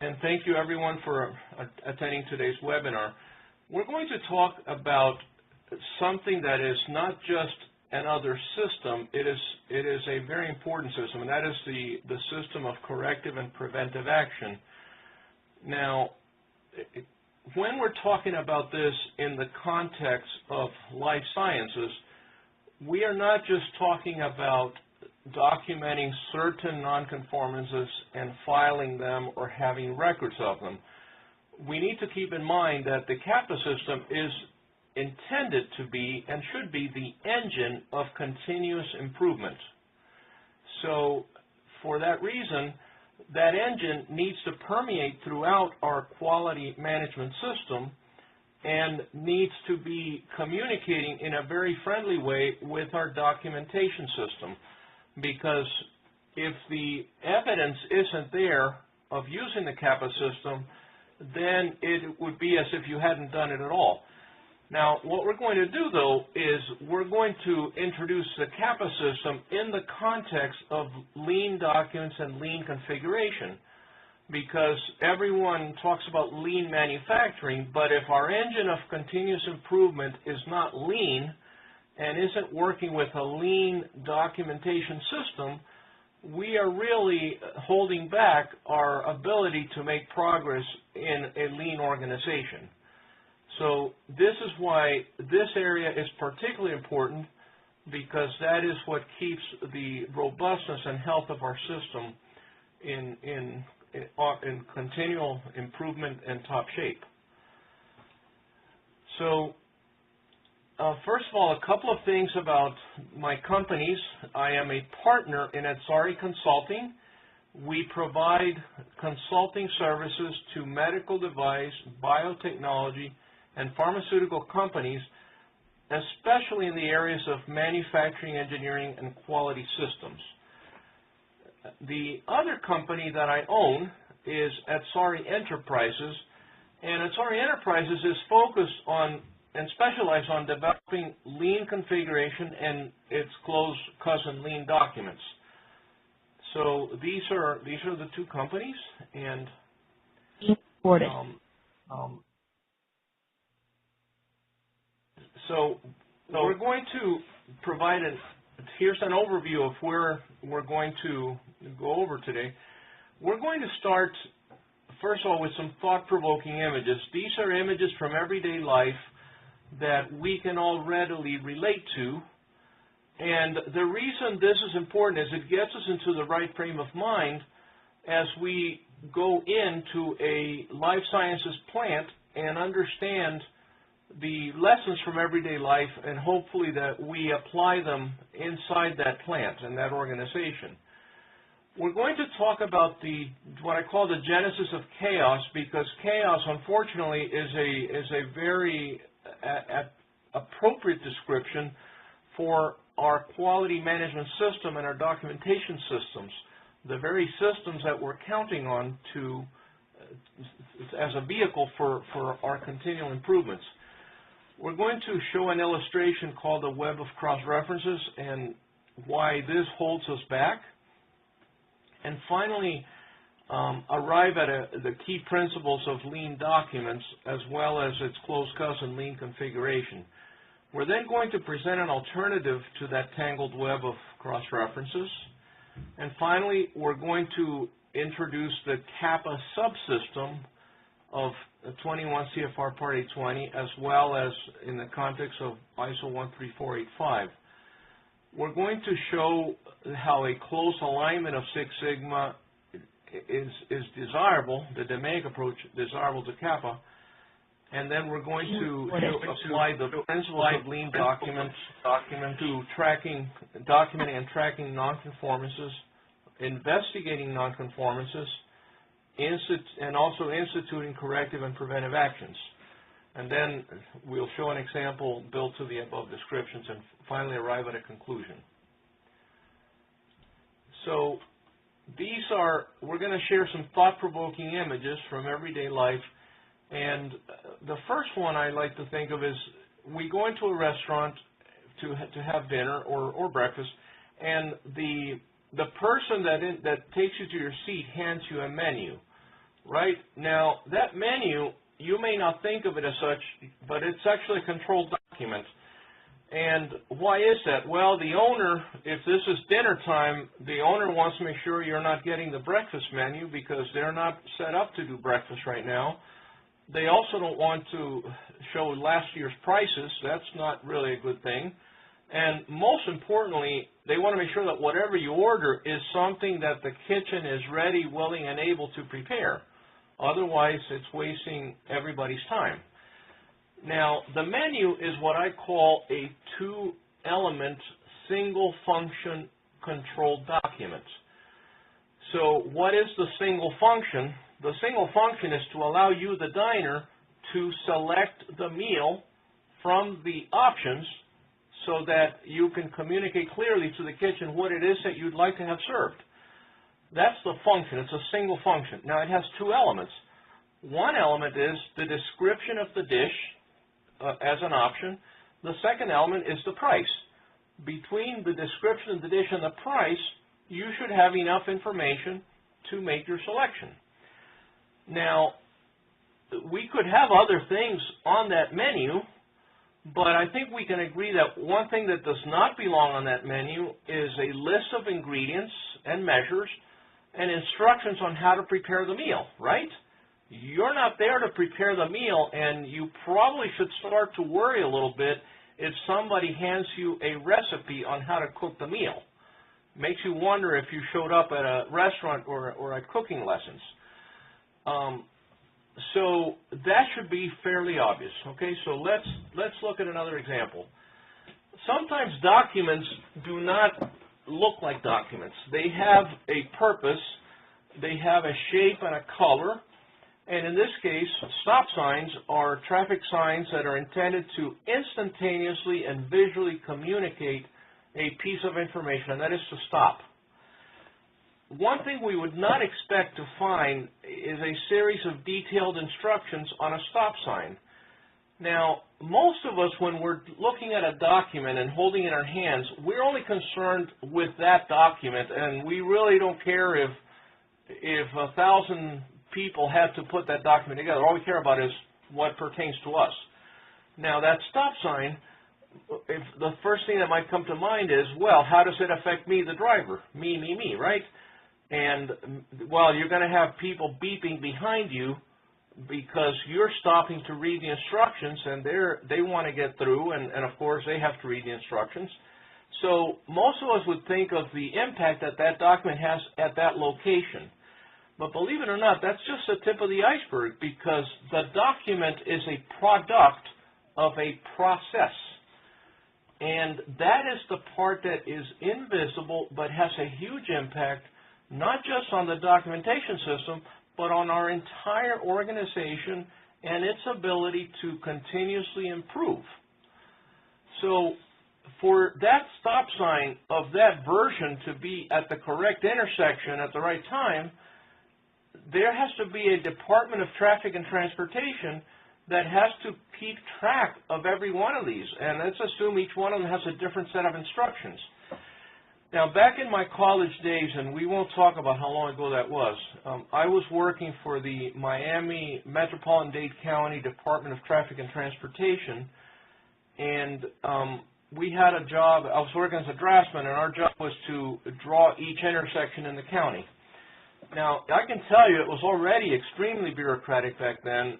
and thank you everyone for attending today's webinar. We're going to talk about something that is not just another system, it is a very important system, and that is the system of corrective and preventive action. Now, when we're talking about this in the context of life sciences, we are not just talking about documenting certain nonconformances and filing them or having records of them. We need to keep in mind that the CAPA system is intended to be and should be the engine of continuous improvement. So for that reason, that engine needs to permeate throughout our quality management system and needs to be communicating in a very friendly way with our documentation system. Because if the evidence isn't there of using the CAPA system, then it would be as if you hadn't done it at all. Now, what we're going to do, though, is we're going to introduce the CAPA system in the context of lean documents and lean configuration, because everyone talks about lean manufacturing, but if our engine of continuous improvement is not lean and isn't working with a lean documentation system, we are really holding back our ability to make progress in a lean organization. So this is why this area is particularly important, because that is what keeps the robustness and health of our system in continual improvement and top shape. So first of all, a couple of things about my companies. I am a partner in Atzari Consulting. We provide consulting services to medical device, biotechnology, and pharmaceutical companies, especially in the areas of manufacturing, engineering, and quality systems. The other company that I own is Atzari Enterprises, and Atzari Enterprises is focused on and specialized on developing lean configuration and its close cousin lean documents. So these are the two companies, and so we're going to provide here's an overview of where we're going to go over today. We're going to start, first of all, with some thought-provoking images. These are images from everyday life that we can all readily relate to. And the reason this is important is it gets us into the right frame of mind as we go into a life sciences plant and understand the lessons from everyday life, and hopefully that we apply them inside that plant and that organization. We're going to talk about what I call the genesis of chaos, because chaos, unfortunately, is a very appropriate description for our quality management system and our documentation systems, the very systems that we're counting on as a vehicle for our continual improvements. We're going to show an illustration called the web of cross-references and why this holds us back. And finally, arrive at the key principles of lean documents as well as its close cousin lean configuration. We're then going to present an alternative to that tangled web of cross-references. And finally, we're going to introduce the CAPA subsystem of 21 CFR Part 820, as well as in the context of ISO 13485. We're going to show how a close alignment of Six Sigma is desirable, the DMAIC approach desirable to CAPA, and then we're going to apply the principles of lean documents to documenting and tracking nonconformances, investigating nonconformances, and also instituting corrective and preventive actions. And then we'll show an example built to the above descriptions and finally arrive at a conclusion. So we're going to share some thought-provoking images from everyday life. And the first one I like to think of is we go into a restaurant to have dinner or breakfast, and the person that takes you to your seat hands you a menu. right? Now, that menu, you may not think of it as such, but it's actually a controlled document. And why is that? Well, the owner, if this is dinner time, the owner wants to make sure you're not getting the breakfast menu because they're not set up to do breakfast right now. They also don't want to show last year's prices. That's not really a good thing. And most importantly, they want to make sure that whatever you order is something that the kitchen is ready, willing, and able to prepare. Otherwise, it's wasting everybody's time. Now, the menu is what I call a two-element, single-function controlled document. So what is the single function? The single function is to allow you, the diner, to select the meal from the options so that you can communicate clearly to the kitchen what it is that you'd like to have served. That's the function. It's a single function. Now, it has two elements. One element is the description of the dish as an option. The second element is the price. Between the description of the dish and the price, you should have enough information to make your selection. Now, we could have other things on that menu, but I think we can agree that one thing that does not belong on that menu is a list of ingredients and measures and instructions on how to prepare the meal, right? You're not there to prepare the meal, and you probably should start to worry a little bit if somebody hands you a recipe on how to cook the meal. Makes you wonder if you showed up at a restaurant or at cooking lessons. So that should be fairly obvious. Okay, so let's look at another example. Sometimes documents do not look like documents. They have a purpose, they have a shape and a color, and in this case, stop signs are traffic signs that are intended to instantaneously and visually communicate a piece of information, and that is to stop. One thing we would not expect to find is a series of detailed instructions on a stop sign. Now, most of us, when we're looking at a document and holding it in our hands, we're only concerned with that document, and we really don't care if 1,000 people have to put that document together. All we care about is what pertains to us. Now, that stop sign, if the first thing that might come to mind is, well, how does it affect me, the driver? Me, right? And, well, you're going to have people beeping behind you because you're stopping to read the instructions, and they want to get through, and of course, they have to read the instructions. So most of us would think of the impact that that document has at that location. But believe it or not, that's just the tip of the iceberg, because the document is a product of a process. And that is the part that is invisible but has a huge impact, not just on the documentation system, but on our entire organization and its ability to continuously improve. So for that stop sign of that version to be at the correct intersection at the right time, there has to be a Department of Traffic and Transportation that has to keep track of every one of these. And let's assume each one of them has a different set of instructions. Now, back in my college days, and we won't talk about how long ago that was, I was working for the Miami Metropolitan-Dade County Department of Traffic and Transportation, and we had a job. I was working as a draftsman, and our job was to draw each intersection in the county. Now, I can tell you it was already extremely bureaucratic back then,